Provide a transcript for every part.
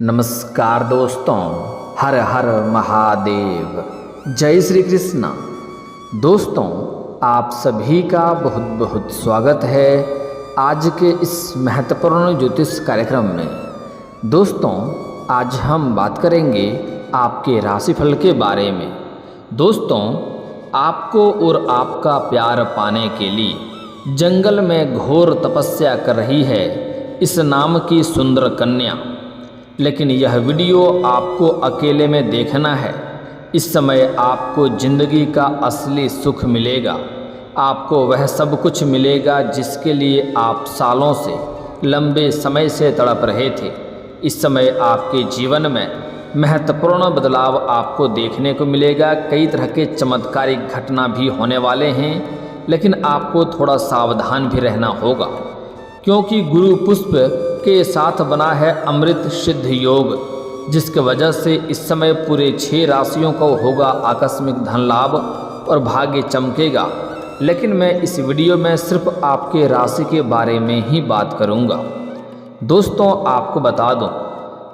नमस्कार दोस्तों, हर हर महादेव, जय श्री कृष्ण। दोस्तों, आप सभी का बहुत बहुत स्वागत है आज के इस महत्वपूर्ण ज्योतिष कार्यक्रम में। दोस्तों, आज हम बात करेंगे आपके राशिफल के बारे में। दोस्तों, आपको और आपका प्यार पाने के लिए जंगल में घोर तपस्या कर रही है इस नाम की सुंदर कन्या। लेकिन यह वीडियो आपको अकेले में देखना है। इस समय आपको जिंदगी का असली सुख मिलेगा। आपको वह सब कुछ मिलेगा जिसके लिए आप सालों से, लंबे समय से तड़प रहे थे। इस समय आपके जीवन में महत्वपूर्ण बदलाव आपको देखने को मिलेगा। कई तरह के चमत्कारिक घटना भी होने वाले हैं, लेकिन आपको थोड़ा सावधान भी रहना होगा, क्योंकि गुरु पुष्प के साथ बना है अमृत सिद्ध योग, जिसके वजह से इस समय पूरे 6 राशियों को होगा आकस्मिक धन लाभ और भाग्य चमकेगा। लेकिन मैं इस वीडियो में सिर्फ आपके राशि के बारे में ही बात करूंगा। दोस्तों, आपको बता दूं,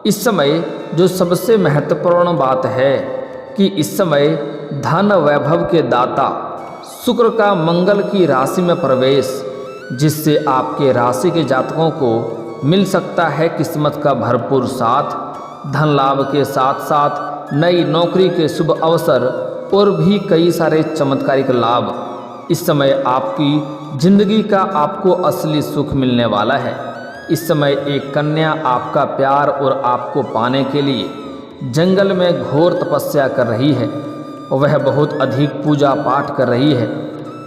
इस समय जो सबसे महत्वपूर्ण बात है कि इस समय धन वैभव के दाता शुक्र का मंगल की राशि में प्रवेश, जिससे आपके राशि के जातकों को मिल सकता है किस्मत का भरपूर साथ, धन लाभ के साथ साथ नई नौकरी के शुभ अवसर और भी कई सारे चमत्कारिक लाभ। इस समय आपकी जिंदगी का आपको असली सुख मिलने वाला है। इस समय एक कन्या आपका प्यार और आपको पाने के लिए जंगल में घोर तपस्या कर रही है। वह बहुत अधिक पूजा पाठ कर रही है।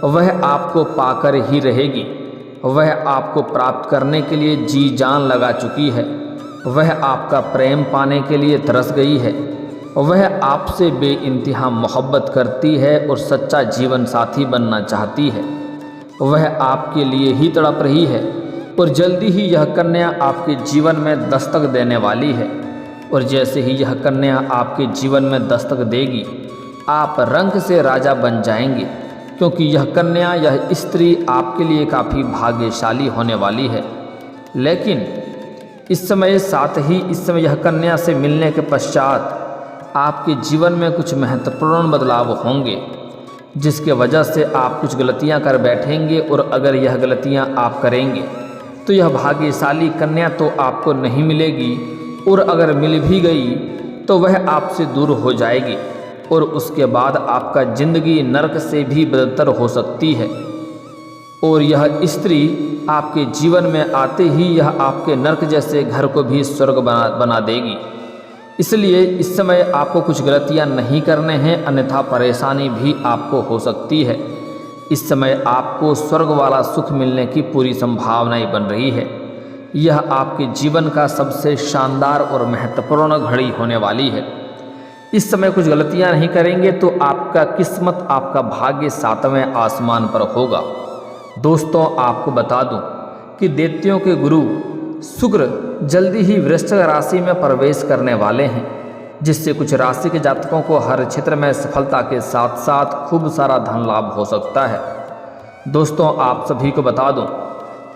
वह आपको पाकर ही रहेगी। वह आपको प्राप्त करने के लिए जी जान लगा चुकी है। वह आपका प्रेम पाने के लिए तरस गई है। वह आपसे बेइंतहा मोहब्बत करती है और सच्चा जीवन साथी बनना चाहती है। वह आपके लिए ही तड़प रही है और जल्दी ही यह कन्या आपके जीवन में दस्तक देने वाली है। और जैसे ही यह कन्या आपके जीवन में दस्तक देगी, आप रंग से राजा बन जाएंगे, क्योंकि यह कन्या, यह स्त्री आपके लिए काफ़ी भाग्यशाली होने वाली है। लेकिन इस समय साथ ही इस समय यह कन्या से मिलने के पश्चात आपके जीवन में कुछ महत्वपूर्ण बदलाव होंगे, जिसके वजह से आप कुछ गलतियां कर बैठेंगे। और अगर यह गलतियां आप करेंगे तो यह भाग्यशाली कन्या तो आपको नहीं मिलेगी, और अगर मिल भी गई तो वह आपसे दूर हो जाएगी, और उसके बाद आपका जिंदगी नरक से भी बदतर हो सकती है। और यह स्त्री आपके जीवन में आते ही यह आपके नरक जैसे घर को भी स्वर्ग बना देगी। इसलिए इस समय आपको कुछ गलतियां नहीं करने हैं, अन्यथा परेशानी भी आपको हो सकती है। इस समय आपको स्वर्ग वाला सुख मिलने की पूरी संभावनाएं बन रही है। यह आपके जीवन का सबसे शानदार और महत्वपूर्ण घड़ी होने वाली है। इस समय कुछ गलतियां नहीं करेंगे तो आपका किस्मत, आपका भाग्य 7वें आसमान पर होगा। दोस्तों, आपको बता दूं कि दैत्यों के गुरु शुक्र जल्दी ही वृश्चिक राशि में प्रवेश करने वाले हैं, जिससे कुछ राशि के जातकों को हर क्षेत्र में सफलता के साथ साथ खूब सारा धन लाभ हो सकता है। दोस्तों, आप सभी को बता दूं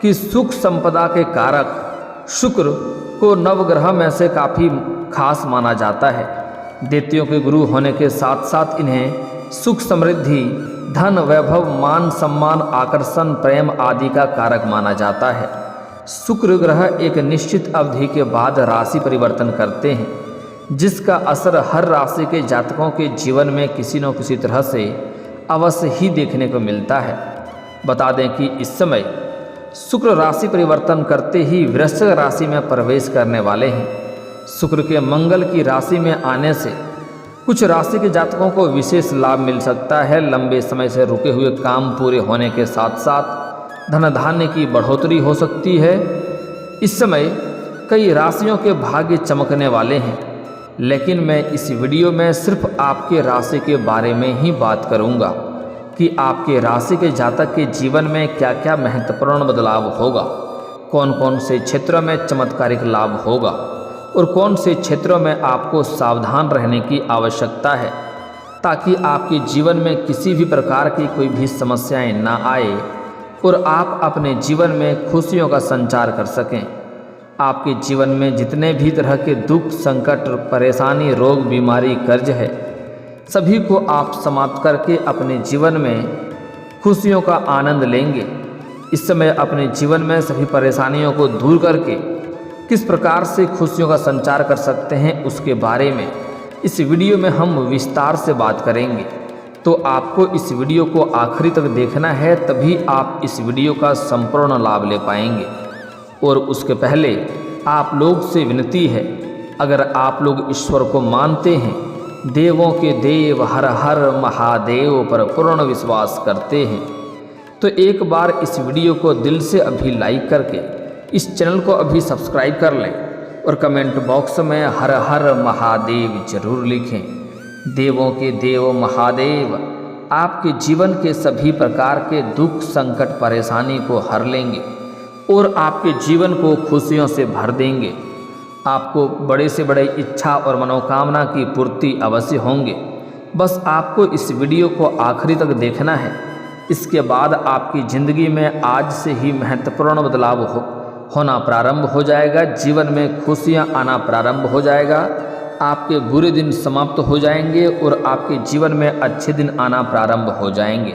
कि सुख संपदा के कारक शुक्र को नवग्रह में से काफ़ी खास माना जाता है। दैत्यों के गुरु होने के साथ साथ इन्हें सुख, समृद्धि, धन, वैभव, मान, सम्मान, आकर्षण, प्रेम आदि का कारक माना जाता है। शुक्र ग्रह एक निश्चित अवधि के बाद राशि परिवर्तन करते हैं, जिसका असर हर राशि के जातकों के जीवन में किसी न किसी तरह से अवश्य ही देखने को मिलता है। बता दें कि इस समय शुक्र राशि परिवर्तन करते ही वृश्चिक राशि में प्रवेश करने वाले हैं। शुक्र के मंगल की राशि में आने से कुछ राशि के जातकों को विशेष लाभ मिल सकता है। लंबे समय से रुके हुए काम पूरे होने के साथ साथ धन धान्य की बढ़ोतरी हो सकती है। इस समय कई राशियों के भाग्य चमकने वाले हैं, लेकिन मैं इस वीडियो में सिर्फ आपके राशि के बारे में ही बात करूंगा कि आपके राशि के जातक के जीवन में क्या क्या महत्वपूर्ण बदलाव होगा, कौन कौन से क्षेत्रों में चमत्कारिक लाभ होगा और कौन से क्षेत्रों में आपको सावधान रहने की आवश्यकता है, ताकि आपके जीवन में किसी भी प्रकार की कोई भी समस्याएं ना आए और आप अपने जीवन में खुशियों का संचार कर सकें। आपके जीवन में जितने भी तरह के दुख, संकट, परेशानी, रोग, बीमारी, कर्ज है, सभी को आप समाप्त करके अपने जीवन में खुशियों का आनंद लेंगे। इस समय अपने जीवन में सभी परेशानियों को दूर करके किस प्रकार से खुशियों का संचार कर सकते हैं, उसके बारे में इस वीडियो में हम विस्तार से बात करेंगे। तो आपको इस वीडियो को आखिरी तक देखना है, तभी आप इस वीडियो का संपूर्ण लाभ ले पाएंगे। और उसके पहले आप लोग से विनती है, अगर आप लोग ईश्वर को मानते हैं, देवों के देव हर हर महादेव पर पूर्ण विश्वास करते हैं, तो एक बार इस वीडियो को दिल से अभी लाइक करके इस चैनल को अभी सब्सक्राइब कर लें और कमेंट बॉक्स में हर हर महादेव जरूर लिखें। देवों के देव महादेव आपके जीवन के सभी प्रकार के दुख, संकट, परेशानी को हर लेंगे और आपके जीवन को खुशियों से भर देंगे। आपको बड़े से बड़े इच्छा और मनोकामना की पूर्ति अवश्य होंगे। बस आपको इस वीडियो को आखिरी तक देखना है। इसके बाद आपकी ज़िंदगी में आज से ही महत्वपूर्ण बदलाव होना प्रारंभ हो जाएगा। जीवन में खुशियां आना प्रारंभ हो जाएगा। आपके बुरे दिन समाप्त हो जाएंगे और आपके जीवन में अच्छे दिन आना प्रारंभ हो जाएंगे,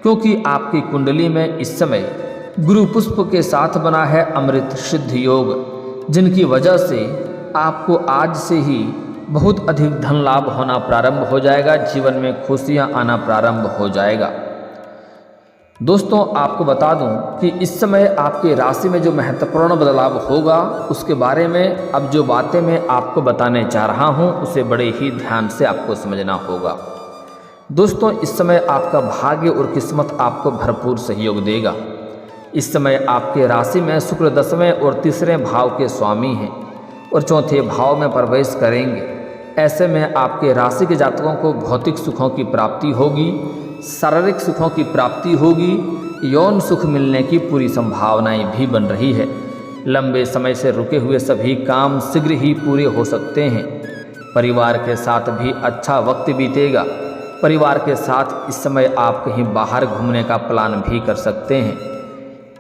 क्योंकि आपकी कुंडली में इस समय गुरु पुष्प के साथ बना है अमृत सिद्ध योग, जिनकी वजह से आपको आज से ही बहुत अधिक धन लाभ होना प्रारंभ हो जाएगा। जीवन में खुशियां आना प्रारंभ हो जाएगा। दोस्तों, आपको बता दूं कि इस समय आपके राशि में जो महत्वपूर्ण बदलाव होगा, उसके बारे में अब जो बातें मैं आपको बताने जा रहा हूं, उसे बड़े ही ध्यान से आपको समझना होगा। दोस्तों, इस समय आपका भाग्य और किस्मत आपको भरपूर सहयोग देगा। इस समय आपके राशि में शुक्र 10वें और 3रे भाव के स्वामी हैं और 4थे भाव में प्रवेश करेंगे। ऐसे में आपके राशि के जातकों को भौतिक सुखों की प्राप्ति होगी, शारीरिक सुखों की प्राप्ति होगी, यौन सुख मिलने की पूरी संभावनाएं भी बन रही है। लंबे समय से रुके हुए सभी काम शीघ्र ही पूरे हो सकते हैं। परिवार के साथ भी अच्छा वक्त बीतेगा। परिवार के साथ इस समय आप कहीं बाहर घूमने का प्लान भी कर सकते हैं।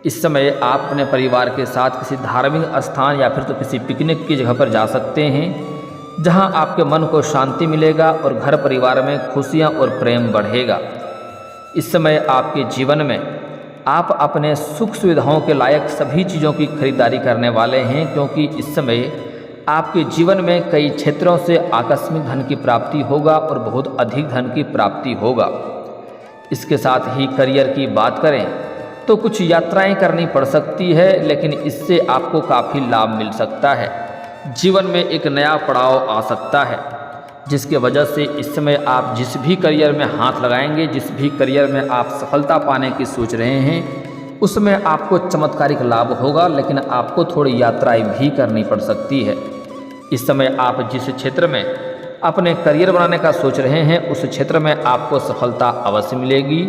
इस समय आप अपने परिवार के साथ किसी धार्मिक स्थान या फिर तो किसी पिकनिक की जगह पर जा सकते हैं, जहां आपके मन को शांति मिलेगा और घर परिवार में खुशियां और प्रेम बढ़ेगा। इस समय आपके जीवन में आप अपने सुख सुविधाओं के लायक सभी चीज़ों की खरीदारी करने वाले हैं, क्योंकि इस समय आपके जीवन में कई क्षेत्रों से आकस्मिक धन की प्राप्ति होगा और बहुत अधिक धन की प्राप्ति होगा। इसके साथ ही करियर की बात करें तो कुछ यात्राएं करनी पड़ सकती है, लेकिन इससे आपको काफ़ी लाभ मिल सकता है। जीवन में एक नया पड़ाव आ सकता है, जिसके वजह से इस समय आप जिस भी करियर में हाथ लगाएंगे, जिस भी करियर में आप सफलता पाने की सोच रहे हैं, उसमें आपको चमत्कारिक लाभ होगा, लेकिन आपको थोड़ी यात्राएं भी करनी पड़ सकती है। इस समय आप जिस क्षेत्र में अपने करियर बनाने का सोच रहे हैं, उस क्षेत्र में आपको सफलता अवश्य मिलेगी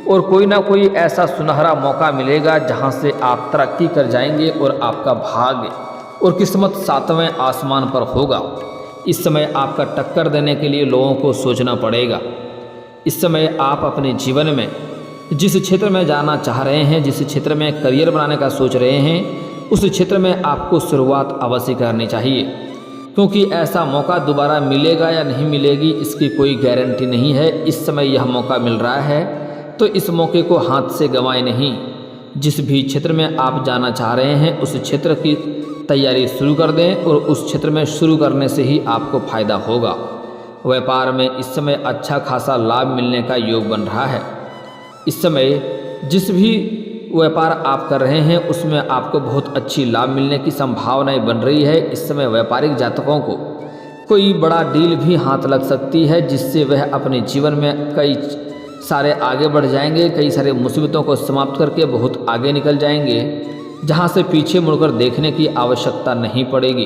और कोई ना कोई ऐसा सुनहरा मौका मिलेगा जहां से आप तरक्की कर जाएंगे और आपका भाग्य और किस्मत 7वें आसमान पर होगा। इस समय आपका टक्कर देने के लिए लोगों को सोचना पड़ेगा। इस समय आप अपने जीवन में जिस क्षेत्र में जाना चाह रहे हैं, जिस क्षेत्र में करियर बनाने का सोच रहे हैं, उस क्षेत्र में आपको शुरुआत अवश्य करनी चाहिए, क्योंकि ऐसा मौका दोबारा मिलेगा या नहीं मिलेगी इसकी कोई गारंटी नहीं है। इस समय यह मौका मिल रहा है, तो इस मौके को हाथ से गंवाएं नहीं। जिस भी क्षेत्र में आप जाना चाह रहे हैं, उस क्षेत्र की तैयारी शुरू कर दें और उस क्षेत्र में शुरू करने से ही आपको फायदा होगा। व्यापार में इस समय अच्छा खासा लाभ मिलने का योग बन रहा है। इस समय जिस भी व्यापार आप कर रहे हैं, उसमें आपको बहुत अच्छी लाभ मिलने की संभावनाएं बन रही है। इस समय व्यापारिक जातकों को कोई बड़ा डील भी हाथ लग सकती है, जिससे वह अपने जीवन में कई सारे आगे बढ़ जाएंगे, कई सारे मुसीबतों को समाप्त करके बहुत आगे निकल जाएंगे, जहां से पीछे मुड़कर देखने की आवश्यकता नहीं पड़ेगी।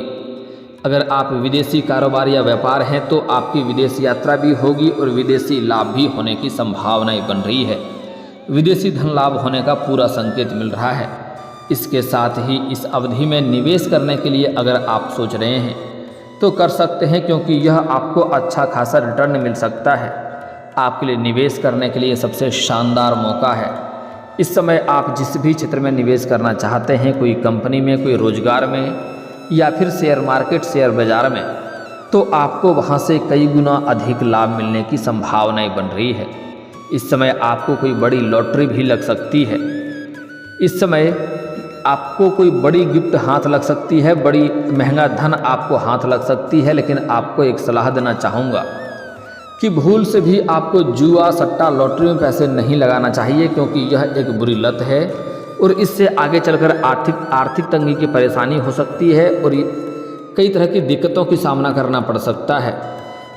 अगर आप विदेशी कारोबार या व्यापार हैं, तो आपकी विदेश यात्रा भी होगी और विदेशी लाभ भी होने की संभावनाएं बन रही है। विदेशी धन लाभ होने का पूरा संकेत मिल रहा है। इसके साथ ही इस अवधि में निवेश करने के लिए अगर आप सोच रहे हैं तो कर सकते हैं, क्योंकि यह आपको अच्छा खासा रिटर्न मिल सकता है। आपके लिए निवेश करने के लिए सबसे शानदार मौका है। इस समय आप जिस भी क्षेत्र में निवेश करना चाहते हैं, कोई कंपनी में, कोई रोजगार में, या फिर शेयर मार्केट शेयर बाज़ार में, तो आपको वहाँ से कई गुना अधिक लाभ मिलने की संभावनाएं बन रही है। इस समय आपको कोई बड़ी लॉटरी भी लग सकती है। इस समय आपको कोई बड़ी गिफ्ट हाथ लग सकती है, बड़ी महंगा धन आपको हाथ लग सकती है। लेकिन आपको एक सलाह देना चाहूँगा कि भूल से भी आपको जुआ, सट्टा, लॉटरी में पैसे नहीं लगाना चाहिए, क्योंकि यह एक बुरी लत है और इससे आगे चलकर आर्थिक तंगी की परेशानी हो सकती है और कई तरह की दिक्कतों की सामना करना पड़ सकता है।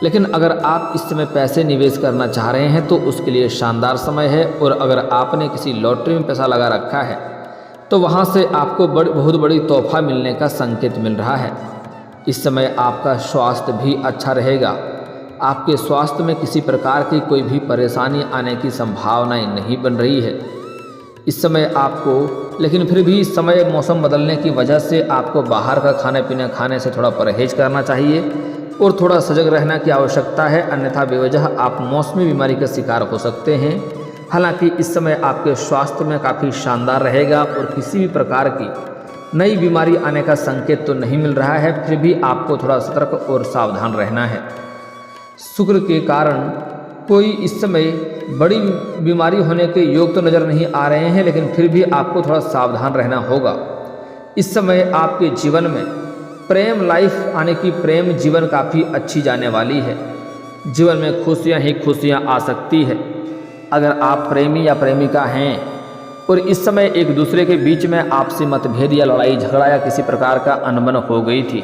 लेकिन अगर आप इस समय पैसे निवेश करना चाह रहे हैं तो उसके लिए शानदार समय है। और अगर आपने किसी लॉटरी में पैसा लगा रखा है तो वहाँ से आपको बहुत बड़ी तोहफा मिलने का संकेत मिल रहा है। इस समय आपका स्वास्थ्य भी अच्छा रहेगा। आपके स्वास्थ्य में किसी प्रकार की कोई भी परेशानी आने की संभावनाएं नहीं बन रही है इस समय आपको। लेकिन फिर भी इस समय मौसम बदलने की वजह से आपको बाहर का खाने पीने खाने से थोड़ा परहेज करना चाहिए और थोड़ा सजग रहने की आवश्यकता है, अन्यथा बेवजह आप मौसमी बीमारी का शिकार हो सकते हैं। हालांकि इस समय आपके स्वास्थ्य में काफ़ी शानदार रहेगा और किसी भी प्रकार की नई बीमारी आने का संकेत तो नहीं मिल रहा है, फिर भी आपको थोड़ा सतर्क और सावधान रहना है। शुक्र के कारण कोई इस समय बड़ी बीमारी होने के योग तो नज़र नहीं आ रहे हैं, लेकिन फिर भी आपको थोड़ा सावधान रहना होगा। इस समय आपके जीवन में प्रेम लाइफ आने की, प्रेम जीवन काफ़ी अच्छी जाने वाली है। जीवन में खुशियां ही खुशियां आ सकती है। अगर आप प्रेमी या प्रेमिका हैं और इस समय एक दूसरे के बीच में आपसी मतभेद या लड़ाई झगड़ा या किसी प्रकार का अनबन हो गई थी,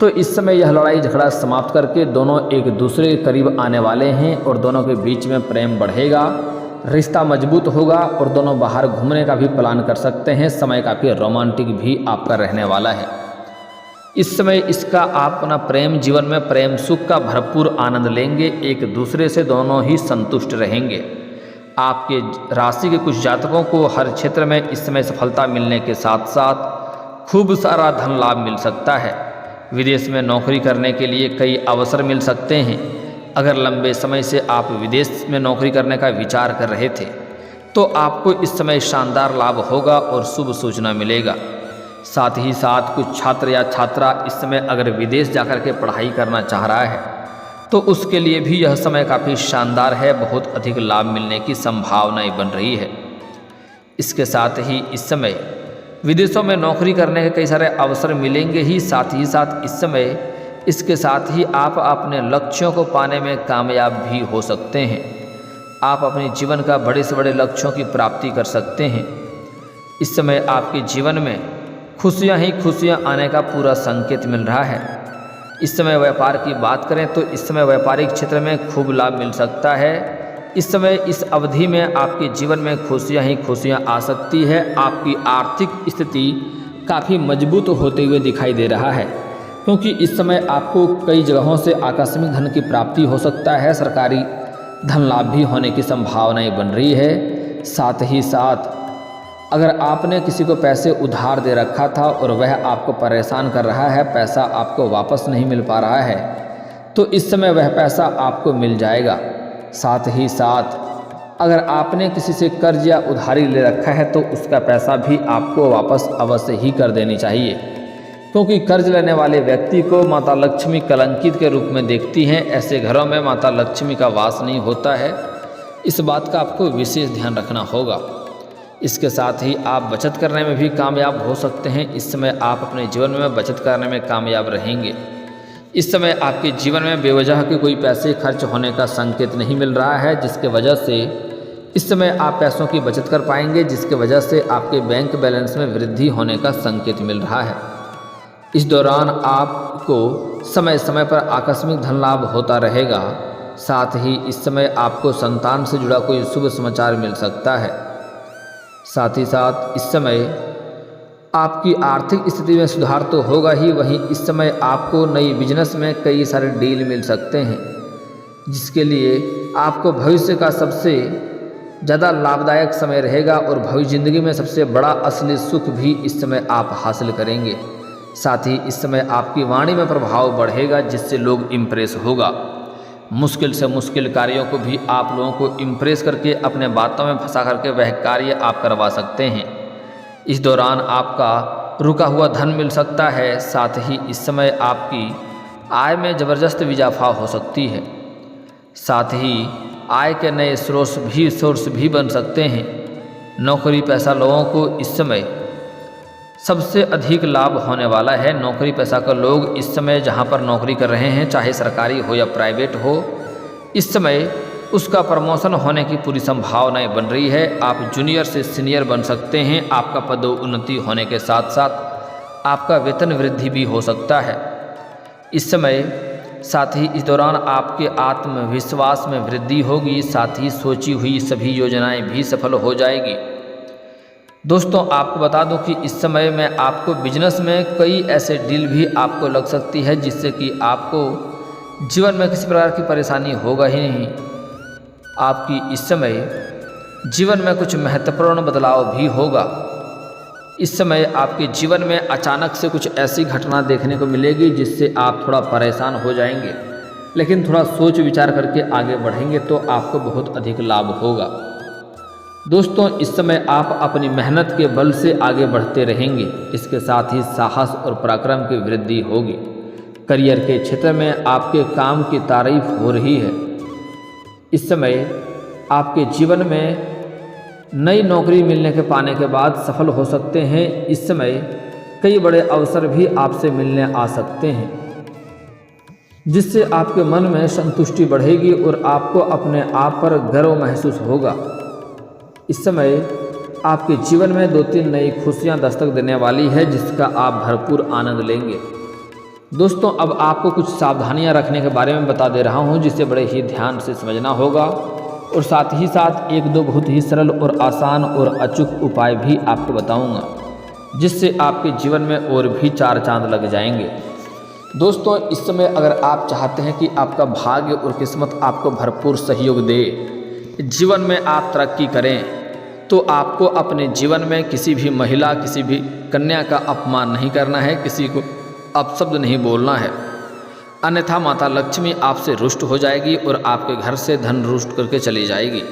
तो इस समय यह लड़ाई झगड़ा समाप्त करके दोनों एक दूसरे के करीब आने वाले हैं और दोनों के बीच में प्रेम बढ़ेगा, रिश्ता मजबूत होगा और दोनों बाहर घूमने का भी प्लान कर सकते हैं। समय काफ़ी रोमांटिक भी आपका रहने वाला है। इस समय इसका आप अपना प्रेम जीवन में प्रेम सुख का भरपूर आनंद लेंगे। एक दूसरे से दोनों ही संतुष्ट रहेंगे। आपके राशि के कुछ जातकों को हर क्षेत्र में इस समय सफलता मिलने के साथ साथ खूब सारा धन लाभ मिल सकता है। विदेश में नौकरी करने के लिए कई अवसर मिल सकते हैं। अगर लंबे समय से आप विदेश में नौकरी करने का विचार कर रहे थे तो आपको इस समय शानदार लाभ होगा और शुभ सूचना मिलेगा। साथ ही साथ कुछ छात्र या छात्रा इस समय अगर विदेश जाकर के पढ़ाई करना चाह रहा है तो उसके लिए भी यह समय काफ़ी शानदार है। बहुत अधिक लाभ मिलने की संभावनाएं बन रही है। इसके साथ ही इस समय विदेशों में नौकरी करने के कई सारे अवसर मिलेंगे ही। साथ ही साथ इस समय इसके साथ ही आप अपने लक्ष्यों को पाने में कामयाब भी हो सकते हैं। आप अपने जीवन का बड़े से बड़े लक्ष्यों की प्राप्ति कर सकते हैं। इस समय आपके जीवन में खुशियां ही खुशियां आने का पूरा संकेत मिल रहा है। इस समय व्यापार की बात करें तो इस समय व्यापारिक क्षेत्र में खूब लाभ मिल सकता है। इस समय इस अवधि में आपके जीवन में खुशियां ही खुशियां आ सकती है। आपकी आर्थिक स्थिति काफ़ी मजबूत होते हुए दिखाई दे रहा है, क्योंकि इस समय आपको कई जगहों से आकस्मिक धन की प्राप्ति हो सकता है। सरकारी धन लाभ भी होने की संभावनाएं बन रही है। साथ ही साथ अगर आपने किसी को पैसे उधार दे रखा था और वह आपको परेशान कर रहा है, पैसा आपको वापस नहीं मिल पा रहा है, तो इस समय वह पैसा आपको मिल जाएगा। साथ ही साथ अगर आपने किसी से कर्ज या उधारी ले रखा है तो उसका पैसा भी आपको वापस अवश्य ही कर देनी चाहिए, क्योंकि कर्ज लेने वाले व्यक्ति को माता लक्ष्मी कलंकित के रूप में देखती हैं। ऐसे घरों में माता लक्ष्मी का वास नहीं होता है। इस बात का आपको विशेष ध्यान रखना होगा। इसके साथ ही आप बचत करने में भी कामयाब हो सकते हैं। इस समय आप अपने जीवन में बचत करने में कामयाब रहेंगे। इस समय आपके जीवन में बेवजह के कोई पैसे खर्च होने का संकेत नहीं मिल रहा है, जिसके वजह से इस समय आप पैसों की बचत कर पाएंगे, जिसके वजह से आपके बैंक बैलेंस में वृद्धि होने का संकेत मिल रहा है। इस दौरान आपको समय समय पर आकस्मिक धन लाभ होता रहेगा। साथ ही इस समय आपको संतान से जुड़ा कोई शुभ समाचार मिल सकता है। साथ ही साथ इस समय आपकी आर्थिक स्थिति में सुधार तो होगा ही, वहीं इस समय आपको नई बिजनेस में कई सारे डील मिल सकते हैं, जिसके लिए आपको भविष्य का सबसे ज़्यादा लाभदायक समय रहेगा और भविष्य ज़िंदगी में सबसे बड़ा असली सुख भी इस समय आप हासिल करेंगे। साथ ही इस समय आपकी वाणी में प्रभाव बढ़ेगा, जिससे लोग इम्प्रेस होगा। मुश्किल से मुश्किल कार्यों को भी आप लोगों को इम्प्रेस करके अपने बातों में फंसा करके वह कार्य आप करवा सकते हैं। इस दौरान आपका रुका हुआ धन मिल सकता है। साथ ही इस समय आपकी आय में ज़बरदस्त इजाफा हो सकती है। साथ ही आय के नए सोर्स भी बन सकते हैं। नौकरी पेशा लोगों को इस समय सबसे अधिक लाभ होने वाला है। नौकरी पेशा का लोग इस समय जहां पर नौकरी कर रहे हैं, चाहे सरकारी हो या प्राइवेट हो, इस समय उसका प्रमोशन होने की पूरी संभावनाएं बन रही है। आप जूनियर से सीनियर बन सकते हैं। आपका पदोन्नति होने के साथ साथ आपका वेतन वृद्धि भी हो सकता है इस समय। साथ ही इस दौरान आपके आत्मविश्वास में वृद्धि होगी। साथ ही सोची हुई सभी योजनाएं भी सफल हो जाएगी। दोस्तों, आपको बता दूं कि इस समय में आपको बिजनेस में कई ऐसे डील भी आपको लग सकती है जिससे कि आपको जीवन में किसी प्रकार की परेशानी होगा ही नहीं। आपकी इस समय जीवन में कुछ महत्वपूर्ण बदलाव भी होगा। इस समय आपके जीवन में अचानक से कुछ ऐसी घटना देखने को मिलेगी जिससे आप थोड़ा परेशान हो जाएंगे, लेकिन थोड़ा सोच विचार करके आगे बढ़ेंगे तो आपको बहुत अधिक लाभ होगा। दोस्तों, इस समय आप अपनी मेहनत के बल से आगे बढ़ते रहेंगे। इसके साथ ही साहस और पराक्रम की वृद्धि होगी। करियर के क्षेत्र में आपके काम की तारीफ हो रही है। इस समय आपके जीवन में नई नौकरी मिलने के पाने के बाद सफल हो सकते हैं। इस समय कई बड़े अवसर भी आपसे मिलने आ सकते हैं जिससे आपके मन में संतुष्टि बढ़ेगी और आपको अपने आप पर गर्व महसूस होगा। इस समय आपके जीवन में 2-3 नई खुशियां दस्तक देने वाली है जिसका आप भरपूर आनंद लेंगे। दोस्तों, अब आपको कुछ सावधानियां रखने के बारे में बता दे रहा हूं जिसे बड़े ही ध्यान से समझना होगा और साथ ही साथ 1-2 बहुत ही सरल और आसान और अचूक उपाय भी आपको बताऊंगा जिससे आपके जीवन में और भी 4 चांद लग जाएंगे। दोस्तों, इस समय अगर आप चाहते हैं कि आपका भाग्य और किस्मत आपको भरपूर सहयोग दे, जीवन में आप तरक्की करें, तो आपको अपने जीवन में किसी भी महिला, किसी भी कन्या का अपमान नहीं करना है, किसी को अपशब्द नहीं बोलना है, अन्यथा माता लक्ष्मी आपसे रुष्ट हो जाएगी और आपके घर से धन रुष्ट करके चली जाएगी।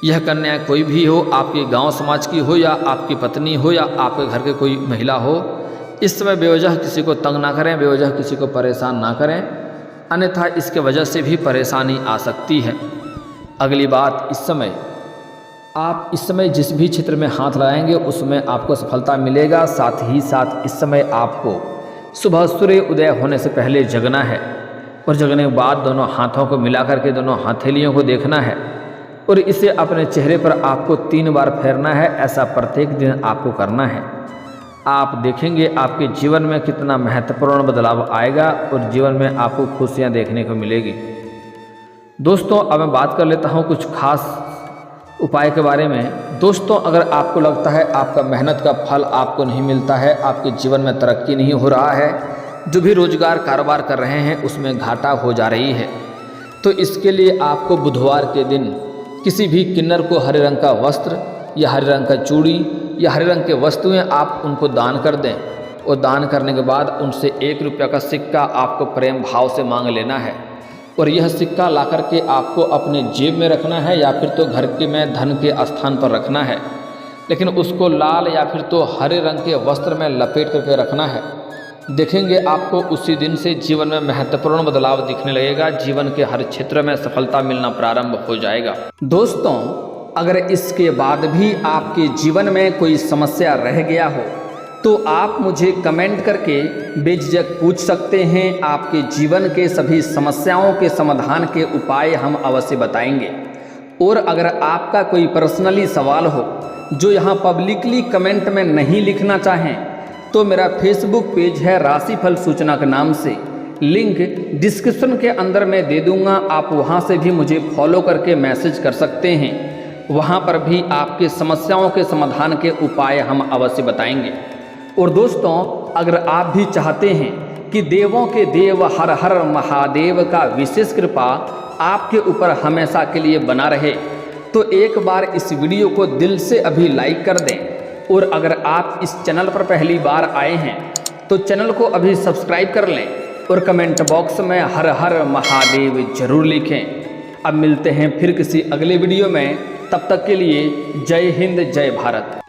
यह कन्या कोई भी हो, आपके गांव समाज की हो या आपकी पत्नी हो या आपके घर के कोई महिला हो, इस समय बेवजह किसी को तंग ना करें, बेवजह किसी को परेशान ना करें, अन्यथा इसके वजह से भी परेशानी आ सकती है। अगली बात, आप इस समय जिस भी क्षेत्र में हाथ लगाएंगे उसमें आपको सफलता मिलेगा। साथ ही साथ इस समय आपको सुबह सूर्य उदय होने से पहले जगना है और जगने के बाद दोनों हाथों को मिला करके दोनों हथेलियों को देखना है और इसे अपने चेहरे पर आपको 3 बार फेरना है। ऐसा प्रत्येक दिन आपको करना है। आप देखेंगे आपके जीवन में कितना महत्वपूर्ण बदलाव आएगा और जीवन में आपको खुशियाँ देखने को मिलेगी। दोस्तों, अब मैं बात कर लेता हूँ कुछ खास उपाय के बारे में। दोस्तों, अगर आपको लगता है आपका मेहनत का फल आपको नहीं मिलता है, आपके जीवन में तरक्की नहीं हो रहा है, जो भी रोजगार कारोबार कर रहे हैं उसमें घाटा हो जा रही है, तो इसके लिए आपको बुधवार के दिन किसी भी किन्नर को हरे रंग का वस्त्र या हरे रंग का चूड़ी या हरे रंग के वस्तुएं आप उनको दान कर दें और दान करने के बाद उनसे 1 रुपया का सिक्का आपको प्रेम भाव से मांग लेना है और यह सिक्का ला करके आपको अपने जेब में रखना है या फिर तो घर के में धन के स्थान पर रखना है, लेकिन उसको लाल या फिर तो हरे रंग के वस्त्र में लपेट करके रखना है। देखेंगे आपको उसी दिन से जीवन में महत्वपूर्ण बदलाव दिखने लगेगा। जीवन के हर क्षेत्र में सफलता मिलना प्रारंभ हो जाएगा। दोस्तों, अगर इसके बाद भी आपके जीवन में कोई समस्या रह गया हो तो आप मुझे कमेंट करके बेझिझक पूछ सकते हैं। आपके जीवन के सभी समस्याओं के समाधान के उपाय हम अवश्य बताएंगे। और अगर आपका कोई पर्सनली सवाल हो जो यहाँ पब्लिकली कमेंट में नहीं लिखना चाहें तो मेरा फेसबुक पेज है राशिफल सूचना के नाम से, लिंक डिस्क्रिप्शन के अंदर मैं दे दूँगा। आप वहाँ से भी मुझे फॉलो करके मैसेज कर सकते हैं। वहाँ पर भी आपके समस्याओं के समाधान के उपाय हम अवश्य बताएंगे। और दोस्तों, अगर आप भी चाहते हैं कि देवों के देव हर हर महादेव का विशेष कृपा आपके ऊपर हमेशा के लिए बना रहे, तो एक बार इस वीडियो को दिल से अभी लाइक कर दें। और अगर आप इस चैनल पर पहली बार आए हैं तो चैनल को अभी सब्सक्राइब कर लें और कमेंट बॉक्स में हर हर महादेव जरूर लिखें। अब मिलते हैं फिर किसी अगले वीडियो में, तब तक के लिए जय हिंद, जय भारत।